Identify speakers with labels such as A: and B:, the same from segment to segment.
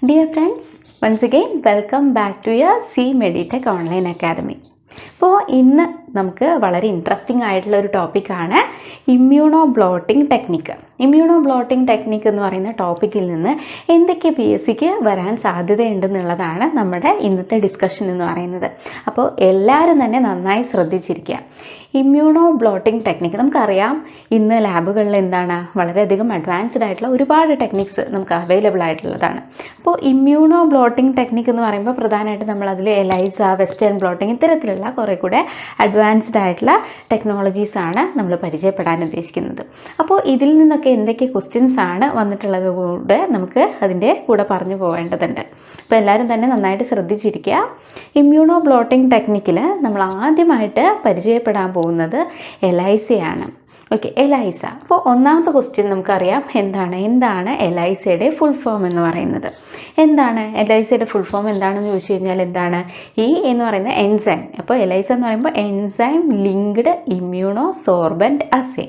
A: Dear friends, once again welcome back to your C Meditech Online Academy. അപ്പോൾ ഇന്ന് നമുക്ക് വളരെ ഇൻട്രസ്റ്റിംഗ് ആയിട്ടുള്ള ഒരു ടോപ്പിക്കാണ് immuno blotting technique. Immuno blotting technique എന്ന് പറയുന്ന ടോപ്പിക്കിൽ നിന്ന് എന്തൊക്കെ PSCക്ക് വരാൻ സാധ്യതയുണ്ടെന്നുള്ളതാണ് നമ്മുടെ ഇന്നത്തെ ഡിസ്കഷൻ എന്ന് പറയുന്നത്. അപ്പോൾ എല്ലാവരും തന്നെ നന്നായി ശ്രദ്ധിച്ചിരിക്കുക. ഇമ്മ്യൂണോ ബ്ലോട്ടിംഗ് ടെക്നിക്ക് നമുക്കറിയാം, ഇന്ന് ലാബുകളിൽ എന്താണ് വളരെയധികം അഡ്വാൻസ്ഡ് ആയിട്ടുള്ള ഒരുപാട് ടെക്നിക്സ് നമുക്ക് അവൈലബിൾ ആയിട്ടുള്ളതാണ്. അപ്പോൾ ഇമ്മ്യൂണോ ബ്ലോട്ടിംഗ് ടെക്നിക്ക് എന്ന് പറയുമ്പോൾ പ്രധാനമായിട്ട് നമ്മളതിൽ എലൈസ, വെസ്റ്റേൺ ബ്ലോട്ടിംഗ് ഇത്തരത്തിലുള്ള കുറേ കൂടെ അഡ്വാൻസ്ഡ് ആയിട്ടുള്ള ടെക്നോളജീസാണ് നമ്മൾ പരിചയപ്പെടാൻ ഉദ്ദേശിക്കുന്നത്. അപ്പോൾ ഇതിൽ നിന്നൊക്കെ എന്തൊക്കെ ക്വസ്റ്റ്യൻസ് ആണ് വന്നിട്ടുള്ളത് കൂടെ നമുക്ക് അതിൻ്റെ കൂടെ പറഞ്ഞു പോകേണ്ടതുണ്ട്. അപ്പോൾ എല്ലാവരും തന്നെ നന്നായിട്ട് ശ്രദ്ധിച്ചിരിക്കുക. ഇമ്മ്യൂണോ ബ്ലോട്ടിംഗ് ടെക്നിക്കിൽ നമ്മൾ ആദ്യമായിട്ട് പരിചയപ്പെടാൻ പോകുന്നത് എലൈസയാണ്. Okay, ELISA. അപ്പോൾ ഒന്നാമത്തെ ക്വസ്റ്റ്യൻ നമുക്കറിയാം, എന്താണ് എലൈസയുടെ ഫുൾ ഫോം എന്ന് പറയുന്നത്. എന്താണ് എലൈസയുടെ ഫുൾ ഫോം എന്താണെന്ന് ചോദിച്ചു കഴിഞ്ഞാൽ എന്താണ് ഈ എന്ന് പറയുന്ന എൻസൈം. അപ്പോൾ എലൈസ എന്ന് പറയുമ്പോൾ enzyme linked immunosorbent assay.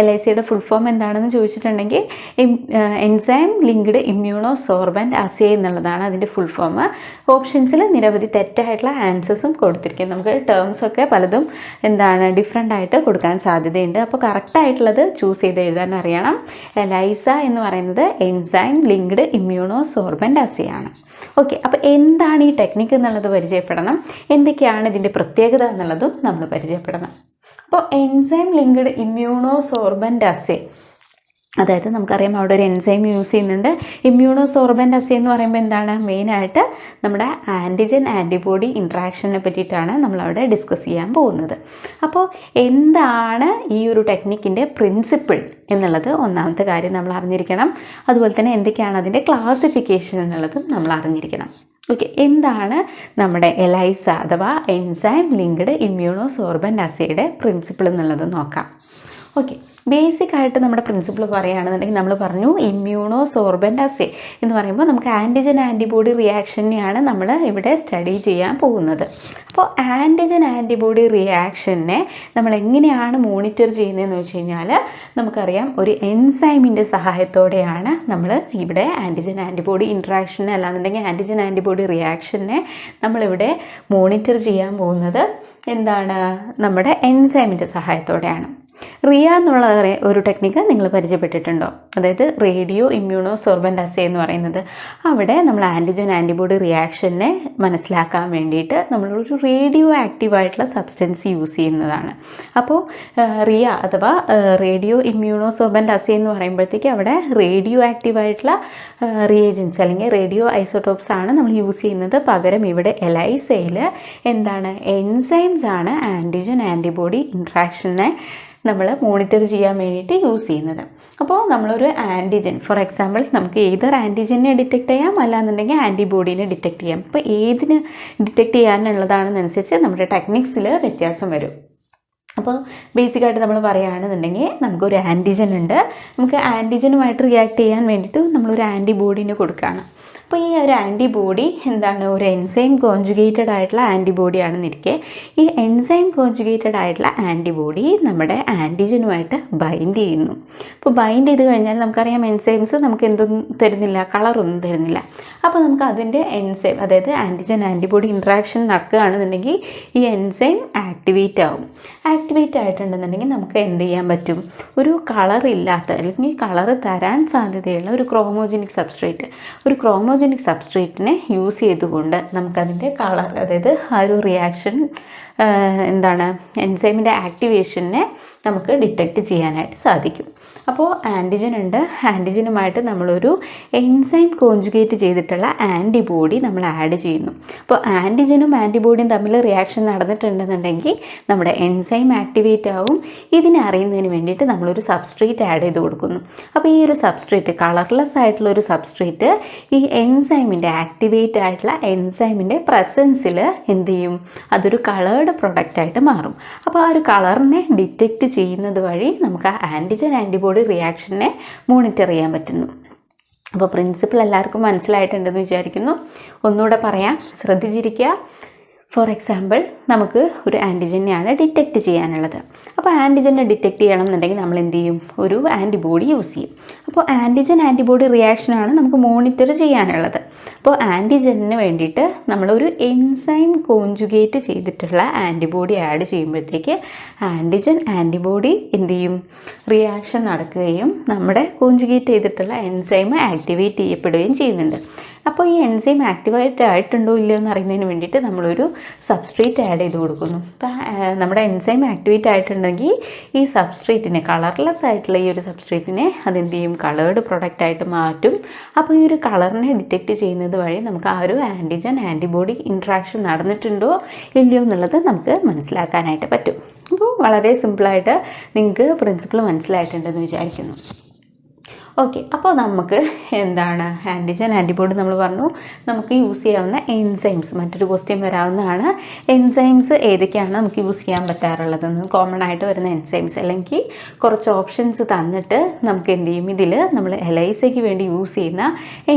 A: എലൈസയുടെ ഫുൾ ഫോം എന്താണെന്ന് ചോദിച്ചിട്ടുണ്ടെങ്കിൽ enzyme linked immunosorbent assay എന്നുള്ളതാണ് അതിൻ്റെ ഫുൾ ഫോം. ഓപ്ഷൻസിൽ നിരവധി തെറ്റായിട്ടുള്ള ആൻസേഴ്സും കൊടുത്തിരിക്കും. നമുക്ക് ടേംസൊക്കെ പലതും ഡിഫറെൻ്റ് ആയിട്ട് കൊടുക്കാൻ സാധ്യതയുണ്ട്. അപ്പോൾ കറക്റ്റായിട്ടുള്ളത് ചൂസ് ചെയ്ത് എഴുതാൻ അറിയണം. എലൈസ എന്ന് പറയുന്നത് എൻസൈം ലിങ്ക്ഡ് ഇമ്മ്യൂണോ സോർബൻറ്റ് അസേ ആണ്. ഓക്കെ, അപ്പോൾ എന്താണ് ഈ ടെക്നിക്ക് എന്നുള്ളത് പരിചയപ്പെടണം. എന്തൊക്കെയാണ് ഇതിൻ്റെ പ്രത്യേകത എന്നുള്ളതും നമ്മൾ പരിചയപ്പെടണം. അപ്പോൾ എൻസൈം ലിങ്ക്ഡ് ഇമ്മ്യൂണോ സോർബൻറ്റ് അസേ, അതായത് നമുക്കറിയാം അവിടെ ഒരു എൻസൈം യൂസ് ചെയ്യുന്നുണ്ട്. ഇമ്മ്യൂണോ സോർബൻറ്റ് അസേ എന്ന് പറയുമ്പോൾ എന്താണ് മെയിനായിട്ട് നമ്മുടെ ആൻറ്റിജൻ ആൻറ്റിബോഡി ഇൻട്രാക്ഷനെ പറ്റിയിട്ടാണ് നമ്മളവിടെ ഡിസ്കസ് ചെയ്യാൻ പോകുന്നത്. അപ്പോൾ എന്താണ് ഈ ഒരു ടെക്നിക്കിൻ്റെ പ്രിൻസിപ്പിൾ എന്നുള്ളത് ഒന്നാമത്തെ കാര്യം നമ്മൾ അറിഞ്ഞിരിക്കണം. അതുപോലെ തന്നെ എന്തൊക്കെയാണ് അതിൻ്റെ ക്ലാസിഫിക്കേഷൻ എന്നുള്ളതും നമ്മൾ അറിഞ്ഞിരിക്കണം. ഓക്കെ, എന്താണ് നമ്മുടെ എലൈസ അഥവാ enzyme linked immuno sorbent അസേയുടെ principle എന്നുള്ളത് നോക്കാം. ഓക്കെ, ബേസിക് ആയിട്ട് നമ്മുടെ പ്രിൻസിപ്പിൾ പറയുകയാണെന്നുണ്ടെങ്കിൽ നമ്മൾ പറഞ്ഞു ഇമ്മ്യൂണോ സോർബൻറ്റ് അസേ എന്ന് പറയുമ്പോൾ നമുക്ക് ആൻറ്റിജൻ ആൻറ്റിബോഡി റിയാക്ഷനെയാണ് നമ്മൾ ഇവിടെ സ്റ്റഡി ചെയ്യാൻ പോകുന്നത്. അപ്പോൾ ആൻറ്റിജൻ ആൻറ്റിബോഡി റിയാക്ഷനെ നമ്മൾ എങ്ങനെയാണ് മോണിറ്റർ ചെയ്യുന്നതെന്ന് വെച്ച് കഴിഞ്ഞാൽ നമുക്കറിയാം ഒരു എൻസൈമിൻ്റെ സഹായത്തോടെയാണ് നമ്മൾ ഇവിടെ ആൻറ്റിജൻ ആൻറ്റിബോഡി ഇൻട്രാക്ഷനെ അല്ലാന്നുണ്ടെങ്കിൽ ആൻറ്റിജൻ ആൻറ്റിബോഡി റിയാക്ഷനെ നമ്മളിവിടെ മോണിറ്റർ ചെയ്യാൻ പോകുന്നത് നമ്മുടെ എൻസൈമിൻ്റെ സഹായത്തോടെയാണ്. റിയ എന്നുള്ള ഒരു ടെക്നിക്ക് നിങ്ങൾ പരിചയപ്പെട്ടിട്ടുണ്ടോ? അതായത് റേഡിയോ ഇമ്മ്യൂണോ സോർബൻറ്റ് അസേ എന്ന് പറയുന്നത് അവിടെ നമ്മൾ ആൻറ്റിജൻ ആൻറ്റിബോഡി റിയാക്ഷനെ മനസ്സിലാക്കാൻ വേണ്ടിയിട്ട് നമ്മളൊരു റേഡിയോ ആക്റ്റീവായിട്ടുള്ള സബ്സ്റ്റൻസ് യൂസ് ചെയ്യുന്നതാണ്. അപ്പോൾ റിയ അഥവാ റേഡിയോ ഇമ്മ്യൂണോ സോർബൻറ്റ് അസേ എന്ന് പറയുമ്പോഴത്തേക്ക് അവിടെ റേഡിയോ ആക്റ്റീവായിട്ടുള്ള റിയേജൻസ് അല്ലെങ്കിൽ റേഡിയോ ഐസോട്ടോപ്സ് ആണ് നമ്മൾ യൂസ് ചെയ്യുന്നത്. പകരം ഇവിടെ എലൈസയിൽ എൻസൈംസ് ആണ് ആൻറ്റിജൻ ആൻറ്റിബോഡി ഇൻട്രാക്ഷനെ നമ്മൾ മോണിറ്റർ ചെയ്യാൻ വേണ്ടിയിട്ട് യൂസ് ചെയ്യുന്നത്. അപ്പോൾ നമ്മളൊരു ആൻറ്റിജൻ, ഫോർ എക്സാമ്പിൾ നമുക്ക് ഏതൊരു ആൻറ്റിജനെ ഡിറ്റക്ട് ചെയ്യാം, അല്ലാന്നുണ്ടെങ്കിൽ ആൻറ്റിബോഡീനെ ഡിറ്റക്ട് ചെയ്യാം. അപ്പോൾ ഏതിന് ഡിറ്റക്ട് ചെയ്യാനുള്ളതാണെന്നനുസരിച്ച് നമ്മുടെ ടെക്നിക്സിൽ വ്യത്യാസം വരും. അപ്പോൾ ബേസിക്കായിട്ട് നമ്മൾ പറയുകയാണെന്നുണ്ടെങ്കിൽ നമുക്കൊരു ആൻറ്റിജൻ ഉണ്ട്, നമുക്ക് ആൻറ്റിജനുമായിട്ട് റിയാക്ട് ചെയ്യാൻ വേണ്ടിയിട്ട് നമ്മളൊരു ആൻറ്റിബോഡീനെ കൊടുക്കുകയാണ്. അപ്പോൾ ഈ ഒരു ആൻറ്റിബോഡി ഒരു എൻസൈം കോൺജുഗേറ്റഡ് ആയിട്ടുള്ള ആൻറ്റിബോഡിയാണെന്നിരിക്കെ ഈ എൻസൈം കോൺജുഗേറ്റഡ് ആയിട്ടുള്ള ആൻറ്റിബോഡി നമ്മുടെ ആൻറ്റിജനുമായിട്ട് ബൈൻഡ് ചെയ്യുന്നു. അപ്പോൾ ബൈൻഡ് ചെയ്ത് കഴിഞ്ഞാൽ നമുക്കറിയാം എൻസൈംസ് നമുക്ക് എന്തൊന്നും തരുന്നില്ല, കളറൊന്നും തരുന്നില്ല. അപ്പോൾ നമുക്ക് അതിൻ്റെ എൻസൈം അതായത് ആൻറ്റിജൻ ആൻറ്റിബോഡി ഇൻട്രാക്ഷൻ നടക്കുകയാണെന്നുണ്ടെങ്കിൽ ഈ എൻസൈം ആക്ടിവേറ്റ് ആവും. ആക്ടിവേറ്റ് ആയിട്ടുണ്ടെന്നുണ്ടെങ്കിൽ നമുക്ക് എന്ത് ചെയ്യാൻ പറ്റും, ഒരു കളറില്ലാത്ത അല്ലെങ്കിൽ കളറ് തരാൻ സാധ്യതയുള്ള ഒരു ക്രോമോജനിക് സബ്സ്ട്രേറ്റിനെ യൂസ് ചെയ്തുകൊണ്ട് നമുക്കതിൻ്റെ കളർ അതായത് ആ ഒരു റിയാക്ഷൻ എൻസൈമിൻ്റെ ആക്ടിവേഷനെ നമുക്ക് ഡിറ്റക്റ്റ് ചെയ്യാനായിട്ട് സാധിക്കും. അപ്പോൾ ആൻറ്റിജൻ ഉണ്ട്, ആൻറ്റിജനുമായിട്ട് നമ്മളൊരു എൻസൈം കോൺജുഗേറ്റ് ചെയ്തിട്ടുള്ള ആൻറ്റിബോഡി നമ്മൾ ആഡ് ചെയ്യുന്നു. അപ്പോൾ ആൻറ്റിജനും ആൻറ്റിബോഡിയും തമ്മിൽ റിയാക്ഷൻ നടന്നിട്ടുണ്ടെന്നുണ്ടെങ്കിൽ നമ്മുടെ എൻസൈം ആക്ടിവേറ്റ് ആവും. ഇതിനെ അറിയുന്നതിന് വേണ്ടിയിട്ട് നമ്മളൊരു സബ്സ്ട്രേറ്റ് ആഡ് ചെയ്ത് കൊടുക്കുന്നു. അപ്പോൾ ഈ ഒരു സബ്സ്ട്രേറ്റ് കളർലെസ് ആയിട്ടുള്ള ഒരു സബ്സ്ട്രേറ്റ് ഈ എൻസൈമിൻ്റെ ആക്ടിവേറ്റ് ആയിട്ടുള്ള എൻസൈമിൻ്റെ പ്രസൻസിൽ എന്ത് ചെയ്യും, അതൊരു കളേർഡ് പ്രൊഡക്റ്റായിട്ട് മാറും. അപ്പോൾ ആ ഒരു കളറിനെ ഡിറ്റക്റ്റ് ചെയ്യുന്നത് വഴി നമുക്ക് ആ ആൻറ്റിജൻ ആൻറ്റിബോഡി റിയാക്ഷനെ മോണിറ്റർ ചെയ്യാൻ പറ്റുന്നു. അപ്പോൾ പ്രിൻസിപ്പിൾ എല്ലാവർക്കും മനസ്സിലായിട്ടുണ്ടെന്ന് വിചാരിക്കുന്നു. ഒന്നുകൂടെ പറയാം, ശ്രദ്ധിച്ചിരിക്കുക. ഫോർ എക്സാമ്പിൾ നമുക്ക് ഒരു ആൻറ്റിജനെയാണ് ഡിറ്റക്റ്റ് ചെയ്യാനുള്ളത്. അപ്പോൾ ആൻറ്റിജനെ ഡിറ്റക്ട് ചെയ്യണം എന്നുണ്ടെങ്കിൽ നമ്മൾ എന്ത് ചെയ്യും, ഒരു ആൻറ്റിബോഡി യൂസ് ചെയ്യും. അപ്പോൾ ആൻറ്റിജൻ ആൻറ്റിബോഡി റിയാക്ഷനാണ് നമുക്ക് മോണിറ്റർ ചെയ്യാനുള്ളത്. അപ്പോൾ ആൻറ്റിജന് വേണ്ടിയിട്ട് നമ്മളൊരു എൻസൈം കോഞ്ചുഗേറ്റ് ചെയ്തിട്ടുള്ള ആൻറ്റിബോഡി ആഡ് ചെയ്യുമ്പോഴത്തേക്ക് ആൻറ്റിജൻ ആൻറ്റിബോഡി എന്ത് ചെയ്യും, റിയാക്ഷൻ നടക്കുകയും നമ്മുടെ കോഞ്ചുഗേറ്റ് ചെയ്തിട്ടുള്ള എൻസൈം ആക്ടിവേറ്റ് ചെയ്യപ്പെടുകയും ചെയ്യുന്നുണ്ട്. അപ്പോൾ ഈ എൻസൈം ആക്ടിവേറ്റ് ആയിട്ടുണ്ടോ ഇല്ലയോ എന്ന് അറിയുന്നതിന് വേണ്ടിയിട്ട് നമ്മളൊരു സബ്സ്ട്രേറ്റ് ആഡ് ചെയ്ത് കൊടുക്കുന്നു. അപ്പോൾ നമ്മുടെ എൻസൈം ആക്ടിവേറ്റ് ആയിട്ടുണ്ടെങ്കിൽ ഈ സബ്സ്ട്രേറ്റിനെ, കളർലെസ് ആയിട്ടുള്ള ഈ ഒരു സബ്സ്ട്രേറ്റിനെ അതെന്ത് ചെയ്യും, കളേർഡ് പ്രൊഡക്റ്റ് ആയിട്ട് മാറ്റും. അപ്പോൾ ഈ ഒരു കളറിനെ ഡിറ്റക്റ്റ് ചെയ്യുന്നത് വഴി നമുക്ക് ആ ഒരു ആൻറ്റിജൻ ആൻറ്റിബോഡി ഇൻട്രാക്ഷൻ നടന്നിട്ടുണ്ടോ ഇല്ലയോ എന്നുള്ളത് നമുക്ക് മനസ്സിലാക്കാനായിട്ട് പറ്റും. അപ്പോൾ വളരെ സിമ്പിളായിട്ട് നിങ്ങൾക്ക് പ്രിൻസിപ്പിൾ മനസ്സിലായിട്ടുണ്ടെന്ന് വിചാരിക്കുന്നു. ഓക്കെ, അപ്പോൾ നമുക്ക് എന്താണ് ആൻറ്റിജൻ ആൻറ്റിബോഡി നമ്മൾ പറഞ്ഞു, നമുക്ക് യൂസ് ചെയ്യാവുന്ന എൻസൈംസ്, മറ്റൊരു ക്വസ്റ്റ്യൻ വരാവുന്നതാണ്. എൻസൈംസ് ഏതൊക്കെയാണ് നമുക്ക് യൂസ് ചെയ്യാൻ പറ്റാറുള്ളതെന്ന്, കോമൺ ആയിട്ട് വരുന്ന എൻസൈംസ്, അല്ലെങ്കിൽ കുറച്ച് ഓപ്ഷൻസ് തന്നിട്ട് നമുക്ക് എന്ത് ചെയ്യും, ഇതിൽ നമ്മൾ എലൈസയ്ക്ക് വേണ്ടി യൂസ് ചെയ്യുന്ന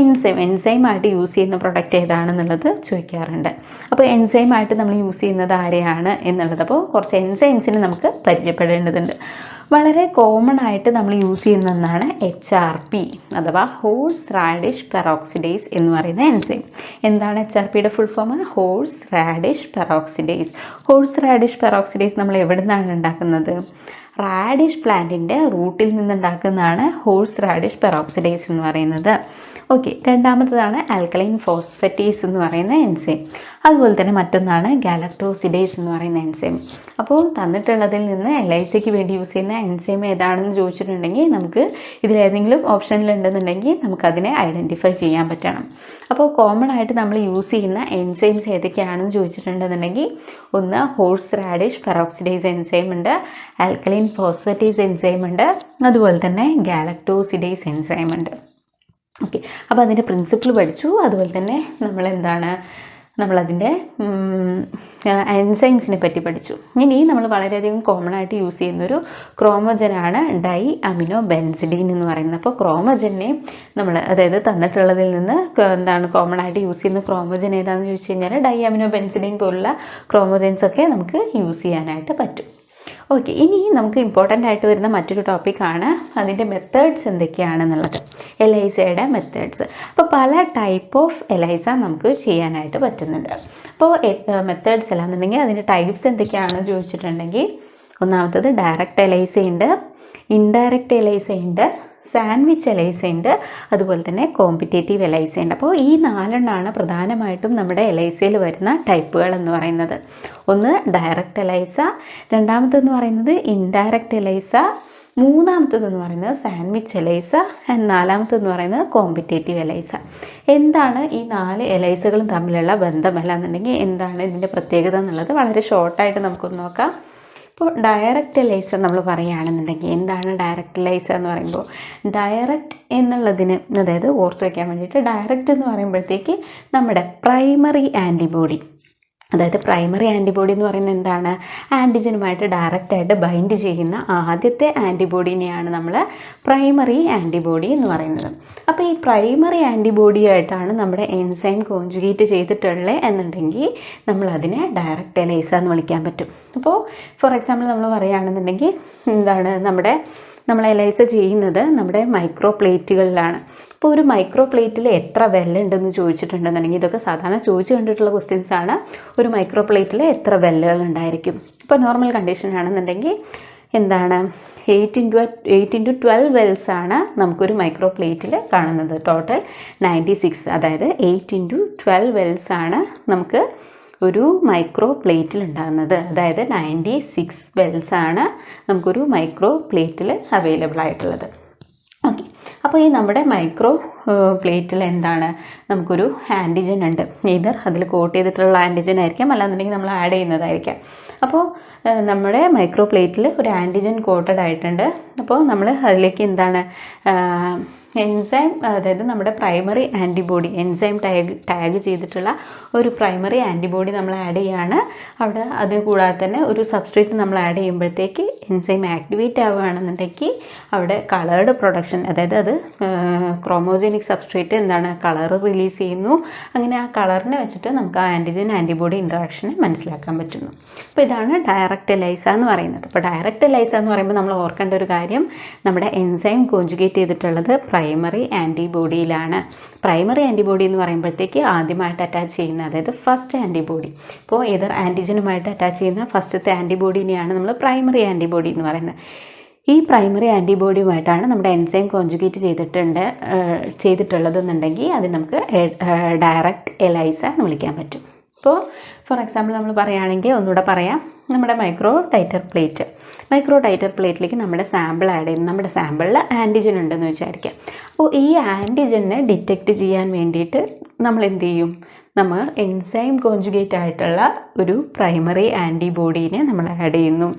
A: എൻസൈമായിട്ട് യൂസ് ചെയ്യുന്ന പ്രൊഡക്റ്റ് ഏതാണെന്നുള്ളത് ചോദിക്കാറുണ്ട്. അപ്പോൾ എൻസൈമായിട്ട് നമ്മൾ യൂസ് ചെയ്യുന്നത് ആരെയാണ് എന്നുള്ളത്, അപ്പോൾ കുറച്ച് എൻസൈംസിന് നമുക്ക് പരിചയപ്പെടേണ്ടതുണ്ട്. വളരെ കോമൺ ആയിട്ട് നമ്മൾ യൂസ് ചെയ്യുന്ന ഒന്നാണ് HRP അഥവാ ഹോഴ്സ് റാഡിഷ് പെറോക്സിഡേസ് എന്ന് പറയുന്ന എൻസൈം. എന്താണ് HRPയുടെ full form? Horseradish peroxidase. Horseradish peroxidase നമ്മൾ എവിടെ നിന്നാണ് ഉണ്ടാക്കുന്നത്? റാഡിഷ് പ്ലാന്റിൻ്റെ റൂട്ടിൽ നിന്നുണ്ടാക്കുന്നതാണ് ഹോഴ്സ് റാഡിഷ് പെറോക്സിഡേസ് എന്ന് പറയുന്നത്. ഓക്കെ, രണ്ടാമത്തതാണ് ആൽക്കലൈൻ ഫോസ്ഫറ്റേസ് എന്ന് പറയുന്ന എൻസൈം. അതുപോലെ തന്നെ മറ്റൊന്നാണ് ഗാലക്ടോസിഡേസ് എന്ന് പറയുന്ന എൻസൈം. അപ്പോൾ തന്നിട്ടുള്ളതിൽ നിന്ന് LICക്ക് വേണ്ടി യൂസ് ചെയ്യുന്ന എൻസൈം ഏതാണെന്ന് ചോദിച്ചിട്ടുണ്ടെങ്കിൽ നമുക്ക് ഇതിലേതെങ്കിലും ഓപ്ഷനിലുണ്ടെന്നുണ്ടെങ്കിൽ നമുക്കതിനെ ഐഡൻറ്റിഫൈ ചെയ്യാൻ പറ്റണം. അപ്പോൾ കോമൺ ആയിട്ട് നമ്മൾ യൂസ് ചെയ്യുന്ന എൻസൈംസ് ഏതൊക്കെയാണെന്ന് ചോദിച്ചിട്ടുണ്ടെന്നുണ്ടെങ്കിൽ ഒന്ന് ഹോഴ്സ് റാഡിഷ് പെറോക്സിഡേസ് എൻസൈം ഉണ്ട്, ആൽക്കലൈൻ ഫോസ്ഫറ്റേസ് എൻസൈം ഉണ്ട്, അതുപോലെ തന്നെ ഗാലക്ടോസിഡേസ് എൻസൈം ഉണ്ട്. ഓക്കെ, അപ്പോൾ അതിൻ്റെ പ്രിൻസിപ്പിൾ പഠിച്ചു. അതുപോലെ തന്നെ നമ്മളതിൻ്റെ എൻസൈംസിനെ പറ്റി പഠിച്ചു. ഇനി നമ്മൾ വളരെയധികം കോമൺ ആയിട്ട് യൂസ് ചെയ്യുന്നൊരു ക്രോമോജനാണ് ഡൈ അമിനോ ബെൻസിഡീൻ എന്ന് പറയുന്നത്. അപ്പോൾ ക്രോമോജനെ നമ്മൾ, അതായത് തന്നിട്ടുള്ളതിൽ നിന്ന് കോമൺ ആയിട്ട് യൂസ് ചെയ്യുന്ന ക്രോമോജൻ ഏതാണെന്ന് ചോദിച്ചു കഴിഞ്ഞാൽ ഡൈ അമിനോ ബെൻസിഡീൻ പോലുള്ള ക്രോമോജൻസൊക്കെ നമുക്ക് യൂസ് ചെയ്യാനായിട്ട് പറ്റും. ഓക്കെ, ഇനി നമുക്ക് ഇമ്പോർട്ടൻ്റ് ആയിട്ട് വരുന്ന മറ്റൊരു ടോപ്പിക്കാണ് അതിൻ്റെ മെത്തേഡ്സ് എന്തൊക്കെയാണെന്നുള്ളത്, എലൈസയുടെ മെത്തേഡ്സ്. അപ്പോൾ പല ടൈപ്പ് ഓഫ് എലൈസ നമുക്ക് ചെയ്യാനായിട്ട് പറ്റുന്നുണ്ട്. അപ്പോൾ മെത്തേഡ്സ് അല്ലാന്നുണ്ടെങ്കിൽ അതിൻ്റെ ടൈപ്സ് എന്തൊക്കെയാണെന്ന് ചോദിച്ചിട്ടുണ്ടെങ്കിൽ ഒന്നാമത്തത് ഡയറക്റ്റ് എലൈസ ഉണ്ട്, ഇൻഡയറക്റ്റ് എലൈസ ഉണ്ട്, സാൻഡ്വിച്ച് എലൈസ ഉണ്ട്, അതുപോലെ തന്നെ കോമ്പറ്റേറ്റീവ് എലൈസ ഉണ്ട്. അപ്പോൾ ഈ 4 പ്രധാനമായിട്ടും നമ്മുടെ എലൈസയിൽ വരുന്ന ടൈപ്പുകൾ എന്ന് പറയുന്നത്. ഒന്ന് ഡയറക്റ്റ് എലൈസ, രണ്ടാമത്തെന്ന് പറയുന്നത് ഇൻഡയറക്റ്റ് എലൈസ, മൂന്നാമത്തേതെന്ന് പറയുന്നത് സാൻഡ്വിച്ച് എലൈസ, ആൻഡ് നാലാമത്തെന്ന് പറയുന്നത് കോമ്പറ്റേറ്റീവ് എലൈസ. എന്താണ് ഈ 4 എലൈസകളും തമ്മിലുള്ള ബന്ധം അല്ലാന്നുണ്ടെങ്കിൽ എന്താണ് ഇതിൻ്റെ പ്രത്യേകത എന്നുള്ളത് വളരെ ഷോർട്ടായിട്ട് നമുക്കൊന്ന് നോക്കാം. ഇപ്പോൾ ഡയറക്റ്റ് എലൈസ നമ്മൾ പറയുകയാണെന്നുണ്ടെങ്കിൽ എന്താണ് ഡയറക്റ്റ് എലൈസ എന്ന് പറയുമ്പോൾ, ഡയറക്റ്റ് എന്നുള്ളതിന്, അതായത് ഓർത്ത് വയ്ക്കാൻ വേണ്ടിയിട്ട്, ഡയറക്റ്റ് എന്ന് പറയുമ്പോഴത്തേക്ക് നമ്മുടെ പ്രൈമറി ആൻറ്റിബോഡി, അതായത് പ്രൈമറി ആൻറ്റിബോഡി എന്ന് പറയുന്നത് എന്താണ്, ആൻറ്റിജനുമായിട്ട് ഡയറക്റ്റായിട്ട് ബൈൻഡ് ചെയ്യുന്ന ആദ്യത്തെ ആൻറ്റിബോഡീനെയാണ് നമ്മൾ പ്രൈമറി ആൻറ്റിബോഡി എന്ന് പറയുന്നത്. അപ്പോൾ ഈ പ്രൈമറി ആൻറ്റിബോഡിയായിട്ടാണ് നമ്മുടെ എൻസൈം കോഞ്ചുഗേറ്റ് ചെയ്തിട്ടുള്ളത് എന്നുണ്ടെങ്കിൽ നമ്മളതിനെ ഡയറക്റ്റ് എലൈസ എന്ന് വിളിക്കാൻ പറ്റും. അപ്പോൾ ഫോർ എക്സാമ്പിൾ നമ്മൾ പറയുകയാണെന്നുണ്ടെങ്കിൽ നമ്മൾ എലൈസ ചെയ്യുന്നത് നമ്മുടെ മൈക്രോ പ്ലേറ്റുകളിലാണ്. ഇപ്പോൾ ഒരു മൈക്രോ പ്ലേറ്റിൽ എത്ര വെല്ലുണ്ടെന്ന് ചോദിച്ചിട്ടുണ്ടെന്നുണ്ടെങ്കിൽ, ഇതൊക്കെ സാധാരണ ചോദിച്ചു കണ്ടിട്ടുള്ള ക്വസ്റ്റ്യൻസ് ആണ്. ഒരു മൈക്രോ പ്ലേറ്റിൽ എത്ര വെല്ലുകൾ ഉണ്ടായിരിക്കും? ഇപ്പോൾ നോർമൽ കണ്ടീഷൻ ആണെന്നുണ്ടെങ്കിൽ 8x12 വെൽസ് ആണ് നമുക്കൊരു മൈക്രോ പ്ലേറ്റിൽ കാണുന്നത്. ടോട്ടൽ 96, അതായത് 8x12 വെൽസ് ആണ് നമുക്ക് ഒരു മൈക്രോ പ്ലേറ്റിൽ ഉണ്ടാകുന്നത്. അതായത് 96 വെൽസ് ആണ് നമുക്കൊരു മൈക്രോ പ്ലേറ്റിൽ അവൈലബിൾ ആയിട്ടുള്ളത്. ഓക്കെ, അപ്പോൾ ഈ നമ്മുടെ മൈക്രോ പ്ലേറ്റിൽ നമുക്കൊരു ആൻറ്റിജൻ ഉണ്ട്. either അതിൽ കോട്ട് ചെയ്തിട്ടുള്ള ആൻറ്റിജൻ ആയിരിക്കാം, അല്ലാന്നുണ്ടെങ്കിൽ നമ്മൾ ആഡ് ചെയ്യുന്നതായിരിക്കാം. അപ്പോൾ നമ്മുടെ മൈക്രോ പ്ലേറ്റിൽ ഒരു ആൻറ്റിജൻ കോട്ടഡ് ആയിട്ടുണ്ട്. അപ്പോൾ നമ്മൾ അതിലേക്ക് എൻസൈം, അതായത് നമ്മുടെ പ്രൈമറി ആൻറ്റിബോഡി, എൻസൈം ടാഗ് ചെയ്തിട്ടുള്ള ഒരു പ്രൈമറി ആൻറ്റിബോഡി നമ്മൾ ആഡ് ചെയ്യുകയാണ് അവിടെ. അത് കൂടാതെ തന്നെ ഒരു സബ്സ്ട്രേറ്റ് നമ്മൾ ആഡ് ചെയ്യുമ്പോഴത്തേക്ക് എൻസൈം ആക്ടിവേറ്റ് ആവുകയാണെന്നുണ്ടെങ്കിൽ അവിടെ കളേർഡ് പ്രൊഡക്ഷൻ, അതായത് അത് ക്രോമോജനിക് സബ്സ്ട്രേറ്റ് എന്താണ് കളർ റിലീസ് ചെയ്യുന്നു. അങ്ങനെ ആ കളറിനെ വെച്ചിട്ട് നമുക്ക് ആ ആൻറ്റിജൻ ആൻറ്റിബോഡി ഇൻട്രാക്ഷനെ മനസ്സിലാക്കാൻ പറ്റുന്നു. അപ്പോൾ ഇതാണ് ഡയറക്റ്റ് എലൈസ എന്ന് പറയുന്നത്. അപ്പോൾ ഡയറക്റ്റ് എലൈസ എന്ന് പറയുമ്പോൾ നമ്മൾ ഓർക്കേണ്ട ഒരു കാര്യം, നമ്മുടെ എൻസൈം കോഞ്ചുഗേറ്റ് ചെയ്തിട്ടുള്ളത് പ്രൈമറി ആൻറ്റിബോഡിയിലാണ്. പ്രൈമറി ആൻറ്റിബോഡി എന്ന് പറയുമ്പോഴത്തേക്ക് ആദ്യമായിട്ട് അറ്റാച്ച് ചെയ്യുന്ന, അതായത് ഫസ്റ്റ് ആൻറ്റിബോഡി, ഇപ്പോൾ ഏതൊരു ആൻറ്റിജനുമായിട്ട് അറ്റാച്ച് ചെയ്യുന്ന ഫസ്റ്റത്തെ ആൻറ്റിബോഡിനെയാണ് നമ്മൾ പ്രൈമറി ആൻറ്റിബോഡി എന്ന് പറയുന്നത്. ഈ പ്രൈമറി ആൻറ്റിബോഡിയുമായിട്ടാണ് നമ്മുടെ എൻസൈം കോഞ്ചുഗേറ്റ് ചെയ്തിട്ടുള്ളതെന്നുണ്ടെങ്കിൽ അത് നമുക്ക് ഡയറക്റ്റ് എലൈസ എന്ന് വിളിക്കാൻ പറ്റും. ഇപ്പോൾ ഫോർ എക്സാമ്പിൾ നമ്മൾ പറയുകയാണെങ്കിൽ, ഒന്നുകൂടെ പറയാം, നമ്മുടെ മൈക്രോ ടൈറ്റർ പ്ലേറ്റിലേക്ക് നമ്മുടെ സാമ്പിൾ ആഡ് ചെയ്യുന്നു. നമ്മുടെ സാമ്പിളിൽ ആൻറ്റിജൻ ഉണ്ടെന്ന് വിചാരിക്കാം. അപ്പോൾ ഈ ആൻറ്റിജനെ ഡിറ്റക്റ്റ് ചെയ്യാൻ വേണ്ടിയിട്ട് നമ്മൾ എന്ത് ചെയ്യും? നമ്മൾ എൻസൈം കോഞ്ചുഗേറ്റ് ആയിട്ടുള്ള ഒരു പ്രൈമറി ആൻറ്റിബോഡീനെ നമ്മൾ ആഡ് ചെയ്യുന്നു.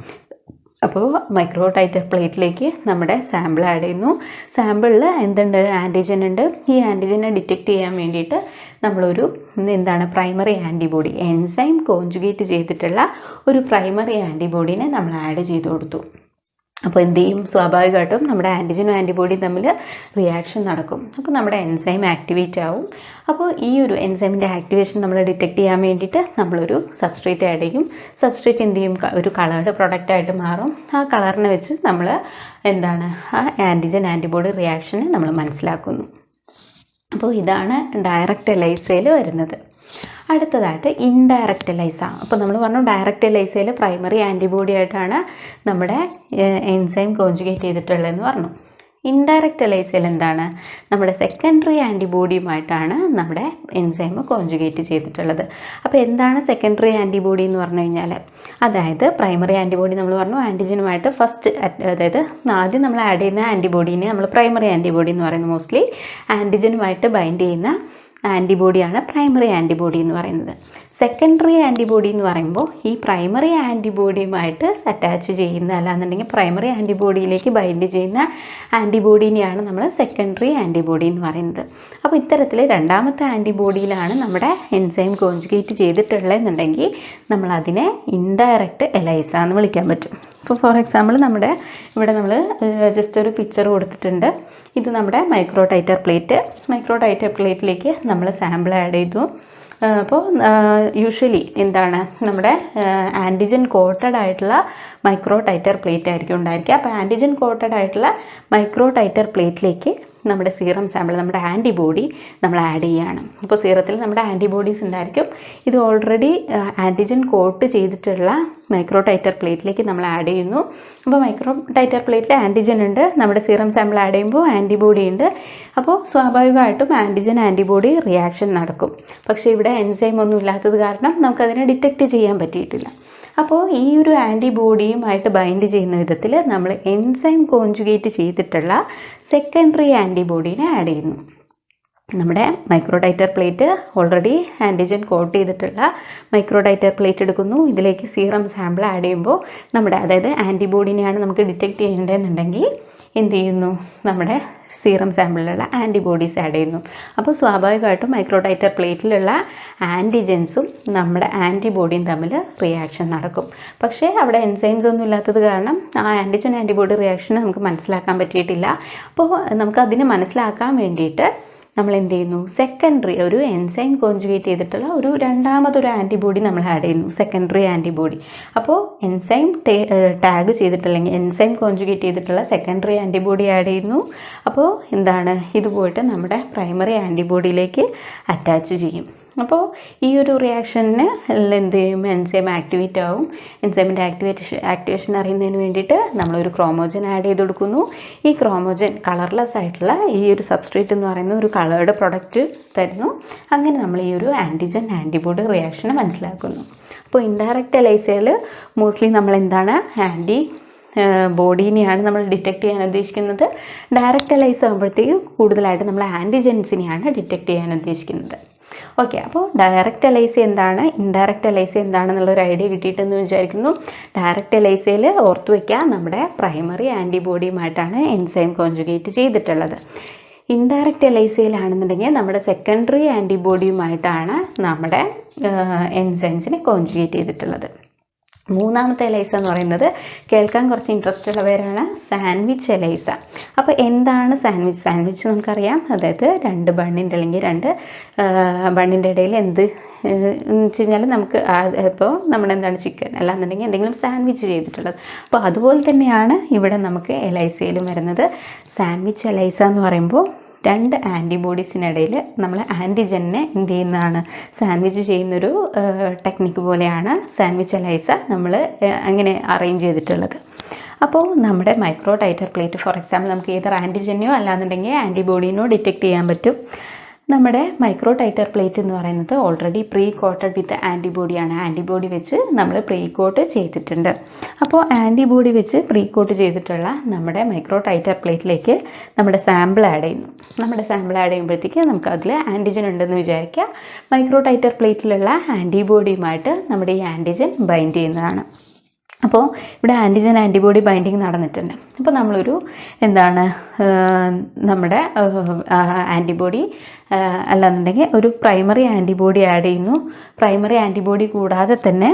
A: അപ്പോൾ മൈക്രോ ടൈറ്റർ പ്ലേറ്റിലേക്ക് നമ്മുടെ സാമ്പിൾ ആഡ് ചെയ്യുന്നു. സാമ്പിളിൽ എന്തുണ്ട്? ആൻറ്റിജൻ ഉണ്ട്. ഈ ആൻറ്റിജനെ ഡിറ്റക്റ്റ് ചെയ്യാൻ വേണ്ടിയിട്ട് നമ്മളൊരു പ്രൈമറി ആൻറ്റിബോഡി, എൻസൈം കോഞ്ചുഗേറ്റ് ചെയ്തിട്ടുള്ള ഒരു പ്രൈമറി ആൻറ്റിബോഡീനെ നമ്മൾ ആഡ് ചെയ്ത് കൊടുത്തു. അപ്പോൾ എന്ത് ചെയ്യും? സ്വാഭാവികമായിട്ടും നമ്മുടെ ആൻറ്റിജനും ആൻറ്റിബോഡിയും തമ്മിൽ റിയാക്ഷൻ നടക്കും. അപ്പോൾ നമ്മുടെ എൻസൈം ആക്ടിവേറ്റ് ആവും. അപ്പോൾ ഈ ഒരു എൻസൈമിൻ്റെ ആക്ടിവേഷൻ നമ്മൾ ഡിറ്റക്റ്റ് ചെയ്യാൻ വേണ്ടിയിട്ട് നമ്മളൊരു സബ്സ്ട്രേറ്റ് ആഡ് ചെയ്യും. സബ്സ്ട്രേറ്റ് എന്ത് ചെയ്യും? ഒരു കളേർഡ് പ്രൊഡക്റ്റായിട്ട് മാറും. ആ കളറിനെ വെച്ച് നമ്മൾ ആ ആൻറ്റിജൻ ആൻറ്റിബോഡി റിയാക്ഷനെ നമ്മൾ മനസ്സിലാക്കുന്നു. അപ്പോൾ ഇതാണ് ഡയറക്റ്റ് എലൈസയിൽ വരുന്നത്. അടുത്തതായിട്ട് ഇൻഡയറക്റ്റ് എലൈസ. അപ്പോൾ നമ്മൾ പറഞ്ഞു ഡയറക്റ്റ് എലൈസയിൽ പ്രൈമറി ആൻറ്റിബോഡി ആയിട്ടാണ് നമ്മുടെ എൻസൈം കോഞ്ചുഗേറ്റ് ചെയ്തിട്ടുള്ളതെന്ന് പറഞ്ഞു. ഇൻഡയറക്റ്റ് എലൈസയിൽ എന്താണ്? നമ്മുടെ സെക്കൻഡറി ആൻറ്റിബോഡിയുമായിട്ടാണ് നമ്മുടെ എൻസൈം കോഞ്ചുഗേറ്റ് ചെയ്തിട്ടുള്ളത്. അപ്പോൾ എന്താണ് സെക്കൻഡറി ആൻറ്റിബോഡി എന്ന് പറഞ്ഞു കഴിഞ്ഞാൽ, അതായത് പ്രൈമറി ആൻറ്റിബോഡി നമ്മൾ പറഞ്ഞു ആൻറ്റിജനുമായിട്ട് ഫസ്റ്റ്, അതായത് ആദ്യം നമ്മൾ ആഡ് ചെയ്യുന്ന ആൻറ്റിബോഡീനെ നമ്മൾ പ്രൈമറി ആൻറ്റിബോഡി എന്ന് പറയുന്നത്. മോസ്റ്റ്ലി ആൻറ്റിജനുമായിട്ട് ബൈൻഡ് ചെയ്യുന്ന ആൻറ്റിബോഡിയാണ് പ്രൈമറി ആൻറ്റിബോഡി എന്ന് പറയുന്നത്. സെക്കൻഡറി ആൻറ്റിബോഡി എന്ന് പറയുമ്പോൾ ഈ പ്രൈമറി ആൻറ്റിബോഡിയുമായിട്ട് അറ്റാച്ച് ചെയ്യുന്ന, അല്ലാന്നുണ്ടെങ്കിൽ പ്രൈമറി ആൻറ്റിബോഡിയിലേക്ക് ബൈൻഡ് ചെയ്യുന്ന ആൻറ്റിബോഡീനെയാണ് നമ്മൾ സെക്കൻഡറി ആൻറ്റിബോഡി എന്ന് പറയുന്നത്. അപ്പോൾ ഇത്തരത്തിൽ രണ്ടാമത്തെ ആൻറ്റിബോഡിയിലാണ് നമ്മുടെ എൻസൈം കോഞ്ചുഗേറ്റ് ചെയ്തിട്ടുള്ളതെന്നുണ്ടെങ്കിൽ നമ്മൾ അതിനെ ഇൻഡയറക്റ്റ് എലൈസ എന്ന് വിളിക്കാൻ പറ്റും. ഇപ്പോൾ ഫോർ എക്സാമ്പിൾ ഇവിടെ നമ്മൾ ജസ്റ്റ് ഒരു പിക്ചർ കൊടുത്തിട്ടുണ്ട്. ഇത് നമ്മുടെ മൈക്രോ ടൈറ്റർ പ്ലേറ്റിലേക്ക് നമ്മൾ സാമ്പിൾ ആഡ് ചെയ്തു. അപ്പോൾ യൂഷ്വലി നമ്മുടെ ആൻറ്റിജൻ കോട്ടഡ് ആയിട്ടുള്ള മൈക്രോ ടൈറ്റർ പ്ലേറ്റ് ആയിരിക്കും ഉണ്ടായിരിക്കുക. അപ്പോൾ ആൻറ്റിജൻ കോട്ടഡ് ആയിട്ടുള്ള മൈക്രോ ടൈറ്റർ പ്ലേറ്റിലേക്ക് നമ്മുടെ സീറം സാമ്പിൾ, നമ്മുടെ ആൻറ്റിബോഡി നമ്മൾ ആഡ് ചെയ്യുകയാണ്. അപ്പോൾ സീറത്തിൽ നമ്മുടെ ആൻറ്റിബോഡീസ് ഉണ്ടായിരിക്കും. ഇത് ഓൾറെഡി ആൻറ്റിജൻ കോട്ട് ചെയ്തിട്ടുള്ള മൈക്രോ ടൈറ്റർ പ്ലേറ്റിലേക്ക് നമ്മൾ ആഡ് ചെയ്യുന്നു. അപ്പോൾ മൈക്രോ ടൈറ്റർ പ്ലേറ്റിൽ ആൻറ്റിജൻ ഉണ്ട്, നമ്മുടെ സീറം സാമ്പിൾ ആഡ് ചെയ്യുമ്പോൾ ആൻറ്റിബോഡി ഉണ്ട്. അപ്പോൾ സ്വാഭാവികമായിട്ടും ആൻറ്റിജൻ ആൻറ്റിബോഡി റിയാക്ഷൻ നടക്കും. പക്ഷേ ഇവിടെ എൻസൈം ഒന്നും ഇല്ലാത്തത് കാരണം നമുക്കതിനെ ഡിറ്റക്റ്റ് ചെയ്യാൻ പറ്റിയിട്ടില്ല. അപ്പോൾ ഈ ഒരു ആൻറ്റിബോഡിയുമായിട്ട് ബൈൻഡ് ചെയ്യുന്ന വിധത്തിൽ നമ്മൾ എൻസൈം കോഞ്ചുഗേറ്റ് ചെയ്തിട്ടുള്ള സെക്കൻഡറി ആൻറ്റിബോഡീനെ ആഡ് ചെയ്യുന്നു. നമ്മുടെ micro ടൈറ്റർ plate already antigen coat ചെയ്തിട്ടുള്ള മൈക്രോ ടൈറ്റർ പ്ലേറ്റ് എടുക്കുന്നു. ഇതിലേക്ക് സീറം സാമ്പിൾ ആഡ് ചെയ്യുമ്പോൾ അതായത് ആൻറ്റിബോഡിനെയാണ് നമുക്ക് ഡിറ്റക്റ്റ് ചെയ്യേണ്ടതെന്നുണ്ടെങ്കിൽ എന്ത് ചെയ്യുന്നു? നമ്മുടെ സീറം സാമ്പിളിലുള്ള ആൻറ്റിബോഡീസ് ആഡ് ചെയ്യുന്നു. അപ്പോൾ സ്വാഭാവികമായിട്ടും മൈക്രോ ടൈറ്റർ പ്ലേറ്റിലുള്ള ആൻറ്റിജൻസും നമ്മുടെ ആൻറ്റിബോഡിയും തമ്മിൽ റിയാക്ഷൻ നടക്കും. പക്ഷേ അവിടെ എൻസൈംസ് ഒന്നും ഇല്ലാത്തത് കാരണം ആ ആൻറ്റിജൻ ആൻറ്റിബോഡി റിയാക്ഷൻ നമുക്ക് മനസ്സിലാക്കാൻ പറ്റിയിട്ടില്ല. അപ്പോൾ നമുക്കതിനെ മനസ്സിലാക്കാൻ വേണ്ടിയിട്ട് നമ്മൾ എന്ത് ചെയ്യുന്നു? സെക്കൻഡറി ഒരു എൻസൈം കോഞ്ചുഗേറ്റ് ചെയ്തിട്ടുള്ള രണ്ടാമതൊരു ആൻറ്റിബോഡി നമ്മൾ ആഡ് ചെയ്യുന്നു, സെക്കൻഡറി ആൻറ്റിബോഡി. അപ്പോൾ എൻസൈം ടാഗ് ചെയ്തിട്ടില്ലെങ്കിൽ എൻസൈം കോഞ്ചുഗേറ്റ് ചെയ്തിട്ടുള്ള സെക്കൻഡറി ആൻറ്റിബോഡി ആഡ് ചെയ്യുന്നു. അപ്പോൾ ഇത് പോയിട്ട് നമ്മുടെ പ്രൈമറി ആൻറ്റിബോഡിയിലേക്ക് അറ്റാച്ച് ചെയ്യും. അപ്പോൾ ഈ ഒരു റിയാക്ഷന് എന്ത് ചെയ്യും? എൻസൈം ആക്ടിവേറ്റ് ആവും. എൻസൈമിൻ്റെ ആക്ടിവേഷൻ അറിയുന്നതിന് വേണ്ടിയിട്ട് നമ്മളൊരു ക്രോമോജൻ ആഡ് ചെയ്ത് കൊടുക്കുന്നു. ഈ ക്രോമോജൻ കളർലെസ് ആയിട്ടുള്ള ഈ ഒരു സബ്സ്ട്രേറ്റ് എന്ന് പറയുന്ന ഒരു കളേർഡ് പ്രൊഡക്റ്റ് തരുന്നു. അങ്ങനെ നമ്മൾ ഈ ഒരു ആൻറ്റിജൻ ആൻറ്റിബോഡി റിയാക്ഷനെ മനസ്സിലാക്കുന്നു. അപ്പോൾ ഇൻഡയറക്റ്റ് എലൈസയിൽ മോസ്റ്റ്ലി നമ്മൾ ബോഡീനെയാണ് നമ്മൾ ഡിറ്റക്റ്റ് ചെയ്യാൻ ഉദ്ദേശിക്കുന്നത്. ഡയറക്റ്റ് എലൈസ ആകുമ്പോഴത്തേക്ക് കൂടുതലായിട്ട് നമ്മൾ ആൻറ്റിജൻസിനെയാണ് ഡിറ്റക്റ്റ് ചെയ്യാൻ ഉദ്ദേശിക്കുന്നത്. ഓക്കെ, അപ്പോൾ ഡയറക്റ്റ് എലൈസ എന്താണ്, ഇൻഡയറക്റ്റ് എലൈസ എന്താണെന്നുള്ളൊരു ഐഡിയ കിട്ടിയിട്ടെന്ന് വിചാരിക്കുന്നു. ഡയറക്റ്റ് എലൈസയിൽ ഓർത്ത് വയ്ക്കുക, നമ്മുടെ പ്രൈമറി ആൻറ്റിബോഡിയുമായിട്ടാണ് എൻസൈം കോഞ്ചുഗേറ്റ് ചെയ്തിട്ടുള്ളത്. ഇൻഡയറക്റ്റ് എലൈസയിലാണെന്നുണ്ടെങ്കിൽ നമ്മുടെ സെക്കൻഡറി ആൻറ്റിബോഡിയുമായിട്ടാണ് നമ്മുടെ എൻസൈംസിനെ കോൺജുഗേറ്റ് ചെയ്തിട്ടുള്ളത്. മൂന്നാമത്തെ എലൈസ എന്ന് പറയുന്നത് കേൾക്കാൻ കുറച്ച് ഇൻട്രസ്റ്റ് ഉള്ള പേരാണ് സാൻഡ്വിച്ച് എലൈസ. അപ്പോൾ എന്താണ് സാൻഡ്വിച്ച്? സാൻഡ്വിച്ച് നമുക്കറിയാം, അതായത് രണ്ട് ബണ്ണിൻ്റെ അല്ലെങ്കിൽ രണ്ട് ബണ്ണിൻ്റെ ഇടയിൽ എന്ത് എന്ന് വെച്ച് കഴിഞ്ഞാൽ നമുക്ക് ഇപ്പോൾ നമ്മുടെ എന്താണ് ചിക്കൻ അല്ലാന്നുണ്ടെങ്കിൽ എന്തെങ്കിലും സാൻഡ്വിച്ച് ചെയ്തിട്ടുള്ളത്. അപ്പോൾ അതുപോലെ തന്നെയാണ് ഇവിടെ നമുക്ക് എലൈസയിലും വരുന്നത്. സാൻഡ്വിച്ച് എലൈസ എന്ന് പറയുമ്പോൾ രണ്ട് ആൻറ്റിബോഡീസിനിടയിൽ നമ്മൾ ആൻറ്റിജനെ എന്ത് ചെയ്യുന്നതാണ്, സാൻഡ്വിച്ച് ചെയ്യുന്നൊരു ടെക്നിക്ക് പോലെയാണ് സാൻഡ്വിച്ച് എലൈസ നമ്മൾ അങ്ങനെ അറേഞ്ച് ചെയ്തിട്ടുള്ളത്. അപ്പോൾ നമ്മുടെ മൈക്രോ ടൈറ്റർ പ്ലേറ്റ് ഫോർ എക്സാമ്പിൾ നമുക്ക് ഏതൊരു ആൻറ്റിജനെയോ അല്ലാന്നുണ്ടെങ്കിൽ ആൻറ്റിബോഡീനോ ഡിറ്റക്റ്റ് ചെയ്യാൻ പറ്റും. നമ്മുടെ മൈക്രോ ടൈറ്റർ പ്ലേറ്റ് എന്ന് പറയുന്നത് ഓൾറെഡി പ്രീ കോട്ടഡ് വിത്ത് ആൻറ്റിബോഡിയാണ്. ആൻറ്റിബോഡി വെച്ച് നമ്മൾ പ്രീ കോട്ട് ചെയ്തിട്ടുണ്ട്. അപ്പോൾ ആൻറ്റിബോഡി വെച്ച് പ്രീ കോട്ട് ചെയ്തിട്ടുള്ള നമ്മുടെ മൈക്രോ ടൈറ്റർ പ്ലേറ്റിലേക്ക് നമ്മുടെ സാമ്പിൾ ആഡ് ചെയ്യുന്നു. നമ്മുടെ സാമ്പിൾ ആഡ് ചെയ്യുമ്പോഴത്തേക്ക് നമുക്ക് അതിൽ ആൻറ്റിജൻ ഉണ്ടെന്ന് വിചാരിക്കുക. മൈക്രോ ടൈറ്റർ പ്ലേറ്റിലുള്ള ആൻറ്റിബോഡിയുമായിട്ട് നമ്മുടെ ഈ ആൻറ്റിജൻ ബൈൻഡ് ചെയ്യുന്നതാണ്. അപ്പോൾ ഇവിടെ ആൻറ്റിജൻ ആൻറ്റിബോഡി ബൈൻഡിങ് നടന്നിട്ടുണ്ട്. അപ്പോൾ നമ്മളൊരു എന്താണ് നമ്മുടെ ആൻറ്റിബോഡി അല്ലാന്നുണ്ടെങ്കിൽ ഒരു പ്രൈമറി ആൻറ്റിബോഡി ആഡ് ചെയ്യുന്നു. പ്രൈമറി ആൻറ്റിബോഡി കൂടാതെ തന്നെ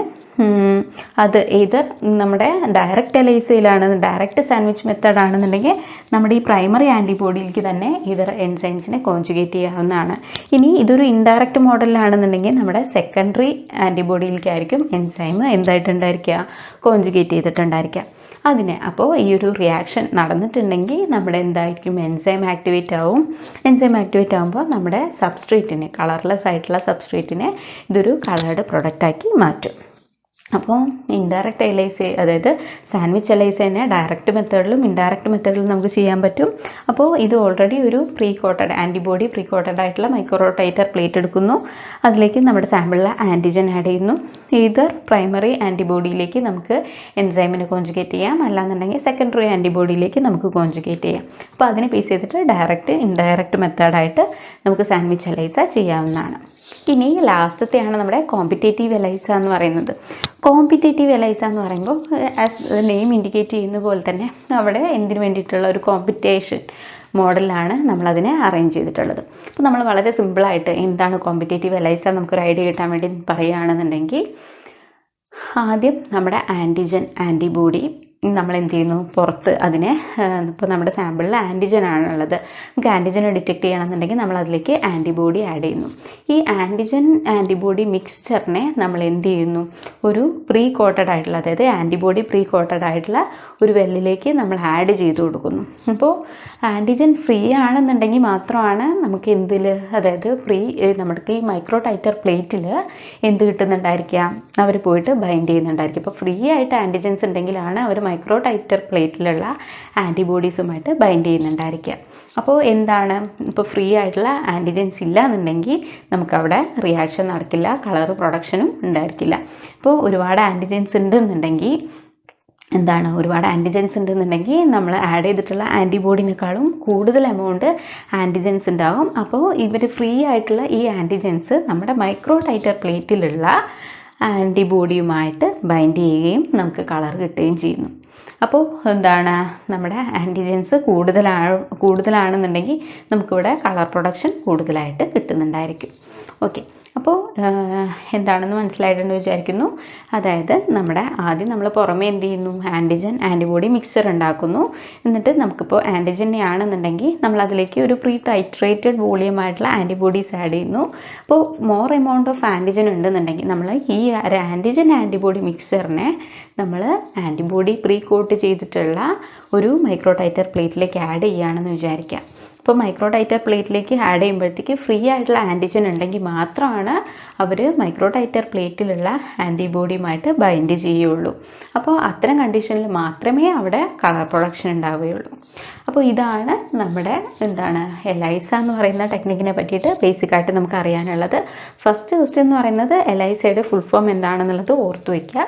A: അത് ഏതർ നമ്മുടെ ഡയറക്റ്റ് എലൈസയിലാണ്, ഡയറക്റ്റ് സാൻഡ്വിച്ച് മെത്തേഡ് ആണെന്നുണ്ടെങ്കിൽ നമ്മുടെ ഈ പ്രൈമറി ആൻറ്റിബോഡിയിലേക്ക് തന്നെ ഏതർ എൻസൈംസിനെ കോൺജുഗേറ്റ് ചെയ്യാവുന്നതാണ്. ഇനി ഇതൊരു ഇൻഡയറക്റ്റ് മോഡലിലാണെന്നുണ്ടെങ്കിൽ നമ്മുടെ സെക്കൻഡറി ആൻറ്റിബോഡിയിലേക്കായിരിക്കും എൻസൈം എന്തായിട്ടുണ്ടായിരിക്കുക, കോൺജുഗേറ്റ് ചെയ്തിട്ടുണ്ടായിരിക്കുക. അതിനെ അപ്പോൾ ഈ ഒരു റിയാക്ഷൻ നടന്നിട്ടുണ്ടെങ്കിൽ നമ്മുടെ എന്തായിരിക്കും, എൻസൈം ആക്ടിവേറ്റ് ആവും. എൻസൈം ആക്ടിവേറ്റ് ആകുമ്പോൾ നമ്മുടെ സബ്സ്ട്രേറ്റിനെ, കളർലെസ് ആയിട്ടുള്ള സബ്സ്ട്രേറ്റിനെ ഇതൊരു കളേർഡ് പ്രൊഡക്റ്റാക്കി മാറ്റും. അപ്പോൾ ഇൻഡയറക്റ്റ് എലൈസ, അതായത് സാൻഡ്വിച്ച് എലൈസ തന്നെ ഡയറക്റ്റ് മെത്തേഡിലും ഇൻഡയറക്റ്റ് മെത്തേഡിലും നമുക്ക് ചെയ്യാൻ പറ്റും. അപ്പോൾ ഇത് ഓൾറെഡി ഒരു pre coated antibody, pre coated ആയിട്ടുള്ള മൈക്രോ ടൈറ്റർ പ്ലേറ്റ് എടുക്കുന്നു. അതിലേക്ക് നമ്മുടെ സാമ്പിളിലെ ആൻറ്റിജൻ ആഡ് ചെയ്യുന്നു. ഏതർ പ്രൈമറി ആൻറ്റിബോഡിയിലേക്ക് നമുക്ക് എൻസൈമിനെ കോൺജുഗേറ്റ് ചെയ്യാം, അല്ലാന്നുണ്ടെങ്കിൽ സെക്കൻഡറി ആൻറ്റിബോഡിയിലേക്ക് നമുക്ക് കോൺജുഗേറ്റ് ചെയ്യാം. അപ്പോൾ അതിനെ ബേസ് ചെയ്തിട്ട് ഡയറക്റ്റ് ഇൻഡയറക്റ്റ് മെത്തേഡായിട്ട് നമുക്ക് സാൻഡ്വിച്ച് എലൈസ ചെയ്യാവുന്നതാണ്. ഇനി ലാസ്റ്റത്തെയാണ് നമ്മുടെ കോമ്പറ്റേറ്റീവ് എലൈസ എന്ന് പറയുന്നത്. കോമ്പറ്റേറ്റീവ് എലൈസ എന്ന് പറയുമ്പോൾ ആസ് നെയിം ഇൻഡിക്കേറ്റ് ചെയ്യുന്ന പോലെ തന്നെ അവിടെ എന്തിനു വേണ്ടിയിട്ടുള്ള ഒരു കോമ്പറ്റേഷൻ മോഡലിലാണ് നമ്മളതിനെ അറേഞ്ച് ചെയ്തിട്ടുള്ളത്. അപ്പോൾ നമ്മൾ വളരെ സിമ്പിളായിട്ട് എന്താണ് കോമ്പറ്റേറ്റീവ് എലൈസ നമുക്കൊരു ഐഡിയ കിട്ടാൻ വേണ്ടി പറയുകയാണെന്നുണ്ടെങ്കിൽ, ആദ്യം നമ്മുടെ ആൻറ്റിജൻ ആൻറ്റിബോഡി നമ്മൾ എന്ത് ചെയ്യുന്നു, പുറത്ത് അതിനെ ഇപ്പോൾ നമ്മുടെ സാമ്പിളിൽ ആൻറ്റിജൻ ആണുള്ളത്, നമുക്ക് ആൻറ്റിജനെ ഡിറ്റക്ട് ചെയ്യണമെന്നുണ്ടെങ്കിൽ നമ്മൾ അതിലേക്ക് ആൻറ്റിബോഡി ആഡ് ചെയ്യുന്നു. ഈ ആൻറ്റിജൻ ആൻറ്റിബോഡി മിക്സ്ചറിനെ നമ്മൾ എന്ത് ചെയ്യുന്നു, ഒരു പ്രീ കോട്ടഡ് ആയിട്ടുള്ള, അതായത് ആൻറ്റിബോഡി പ്രീ കോട്ടഡ് ആയിട്ടുള്ള ഒരു വെല്ലിലേക്ക് നമ്മൾ ആഡ് ചെയ്ത് കൊടുക്കുന്നു. അപ്പോൾ ആൻറ്റിജൻ ഫ്രീ ആണെന്നുണ്ടെങ്കിൽ മാത്രമാണ് നമുക്ക് എന്തിൽ, അതായത് നമുക്ക് ഈ മൈക്രോ ടൈറ്റർ പ്ലേറ്റിൽ എന്ത് കിട്ടുന്നുണ്ടായിരിക്കാം, അവർ പോയിട്ട് ബൈൻഡ് ചെയ്യുന്നുണ്ടായിരിക്കും. അപ്പോൾ ഫ്രീ ആയിട്ട് ആൻറ്റിജൻസ് ഉണ്ടെങ്കിലാണ് അവർ മൈക്രോ ടൈറ്റർ പ്ലേറ്റിലുള്ള ആൻറ്റിബോഡീസുമായിട്ട് ബൈൻഡ് ചെയ്യുന്നുണ്ടായിരിക്കുക. അപ്പോൾ എന്താണ്, ഇപ്പോൾ ഫ്രീ ആയിട്ടുള്ള ആൻറ്റിജൻസ് ഇല്ല എന്നുണ്ടെങ്കിൽ നമുക്കവിടെ റിയാക്ഷൻ നടക്കില്ല, കളർ പ്രൊഡക്ഷനും ഉണ്ടായിരിക്കില്ല. ഇപ്പോൾ ഒരുപാട് ആൻറ്റിജൻസ് ഉണ്ടെന്നുണ്ടെങ്കിൽ എന്താണ്, ഒരുപാട് ആൻറ്റിജൻസ് ഉണ്ടെന്നുണ്ടെങ്കിൽ നമ്മൾ ആഡ് ചെയ്തിട്ടുള്ള ആൻറ്റിബോഡിനേക്കാളും കൂടുതൽ എമൗണ്ട് ആൻറ്റിജൻസ് ഉണ്ടാകും. അപ്പോൾ ഇവർ ഫ്രീ ആയിട്ടുള്ള ഈ ആൻറ്റിജൻസ് നമ്മുടെ മൈക്രോ ടൈറ്റർ പ്ലേറ്റിലുള്ള ആൻറ്റിബോഡിയുമായിട്ട് ബൈൻഡ് ചെയ്യുകയും നമുക്ക് കളർ കിട്ടുകയും ചെയ്യുന്നു. അപ്പോൾ എന്താണ്, നമ്മുടെ ആൻറ്റിജൻസ് കൂടുതലാണെന്നുണ്ടെങ്കിൽ നമുക്കിവിടെ കളർ പ്രൊഡക്ഷൻ കൂടുതലായിട്ട് കിട്ടുന്നുണ്ടായിരിക്കും. ഓക്കെ, അപ്പോൾ എന്താണെന്ന് മനസ്സിലായിട്ടുണ്ട് വിചാരിക്കുന്നു. അതായത് ആദ്യം നമ്മൾ പുറമേ എന്ത് ചെയ്യുന്നു, ആൻറ്റിജൻ ആൻറ്റിബോഡി മിക്സ്ചർ ഉണ്ടാക്കുന്നു. എന്നിട്ട് നമുക്കിപ്പോൾ ആൻറ്റിജനെ ആണെന്നുണ്ടെങ്കിൽ നമ്മൾ അതിലേക്ക് ഒരു പ്രീ ടൈട്രേറ്റഡ് വോളിയം ആയിട്ടുള്ള ആൻറ്റിബോഡീസ് ആഡ് ചെയ്യുന്നു. അപ്പോൾ മോർ എമൗണ്ട് ഓഫ് ആൻറ്റിജൻ ഉണ്ടെന്നുണ്ടെങ്കിൽ നമ്മൾ ഈ ഒരു ആൻറ്റിജൻ ആൻറ്റിബോഡി മിക്സ്ചറിനെ നമ്മൾ ആൻറ്റിബോഡി പ്രീ കോട്ട് ചെയ്തിട്ടുള്ള ഒരു മൈക്രോ ടൈറ്റർ പ്ലേറ്റിലേക്ക് ആഡ് ചെയ്യുകയാണെന്ന് വിചാരിക്കാം. ഇപ്പോൾ മൈക്രോ ടൈറ്റർ പ്ലേറ്റിലേക്ക് ആഡ് ചെയ്യുമ്പോഴത്തേക്ക് ഫ്രീ ആയിട്ടുള്ള ആൻറ്റിജൻ ഉണ്ടെങ്കിൽ മാത്രമാണ് അവർ മൈക്രോ ടൈറ്റർ പ്ലേറ്റിലുള്ള ആൻറ്റിബോഡിയുമായിട്ട് ബൈൻഡ് ചെയ്യുകയുള്ളൂ. അപ്പോൾ അത്തരം കണ്ടീഷനിൽ മാത്രമേ അവിടെ കളർ പ്രൊഡക്ഷൻ ഉണ്ടാവുകയുള്ളൂ. അപ്പോൾ ഇതാണ് നമ്മുടെ എലൈസ എന്ന് പറയുന്ന ടെക്നിക്കിനെ പറ്റിയിട്ട് ബേസിക്കായിട്ട് നമുക്ക് അറിയാനുള്ളത്. ഫസ്റ്റ് ക്വസ്റ്റ്യൻ എന്ന് പറയുന്നത് എലൈസയുടെ ഫുൾ ഫോം എന്താണെന്നുള്ളത് ഓർത്തു വയ്ക്കുക.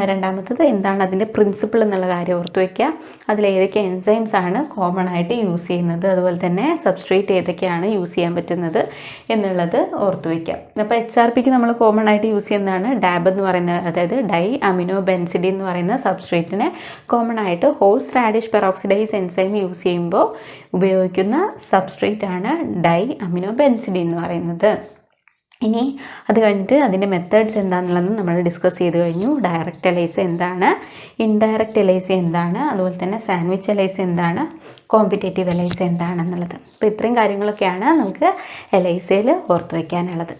A: രണ്ടാമത്തത് എന്താണ് അതിൻ്റെ പ്രിൻസിപ്പിൾ എന്നുള്ള കാര്യം ഓർത്തു വയ്ക്കുക. അതിൽ ഏതൊക്കെ എൻസൈംസ് ആണ് കോമൺ ആയിട്ട് യൂസ് ചെയ്യുന്നത്, അതുപോലെ തന്നെ സബ്സ്ട്രേറ്റ് ഏതൊക്കെയാണ് യൂസ് ചെയ്യാൻ പറ്റുന്നത് എന്നുള്ളത് ഓർത്ത് വയ്ക്കാം. അപ്പോൾ HRPക്ക് നമ്മൾ കോമൺ ആയിട്ട് യൂസ് ചെയ്യുന്നതാണ് ഡാബ് എന്ന് പറയുന്നത്, അതായത് ഡൈ അമിനോ ബെൻസിഡിൻ എന്ന് പറയുന്ന സബ്സ്ട്രേറ്റിനെ കോമൺ ആയിട്ട് horse radish peroxidase enzyme use ചെയ്യുമ്പോൾ ഉപയോഗിക്കുന്ന സബ്സ്ട്രേറ്റ് ആണ് ഡൈ അമിനോ ബെൻസിഡിൻ എന്ന് പറയുന്നത്. ഇനി അത് കഴിഞ്ഞിട്ട് അതിൻ്റെ മെത്തേഡ്സ് എന്താണെന്നുള്ളത് നമ്മൾ ഡിസ്കസ് ചെയ്ത് കഴിഞ്ഞു. ഡയറക്റ്റ് എലൈസ് എന്താണ്, ഇൻഡയറക്റ്റ് എലൈസ് എന്താണ്, അതുപോലെ തന്നെ സാൻഡ്വിച്ച് എലൈസ് എന്താണ്, കോമ്പറ്റേറ്റീവ് എലൈസ് എന്താണെന്നുള്ളത്. അപ്പോൾ ഇത്രയും കാര്യങ്ങളൊക്കെയാണ് നമുക്ക് എലൈസയിൽ ഓർത്ത് വയ്ക്കാനുള്ളത്.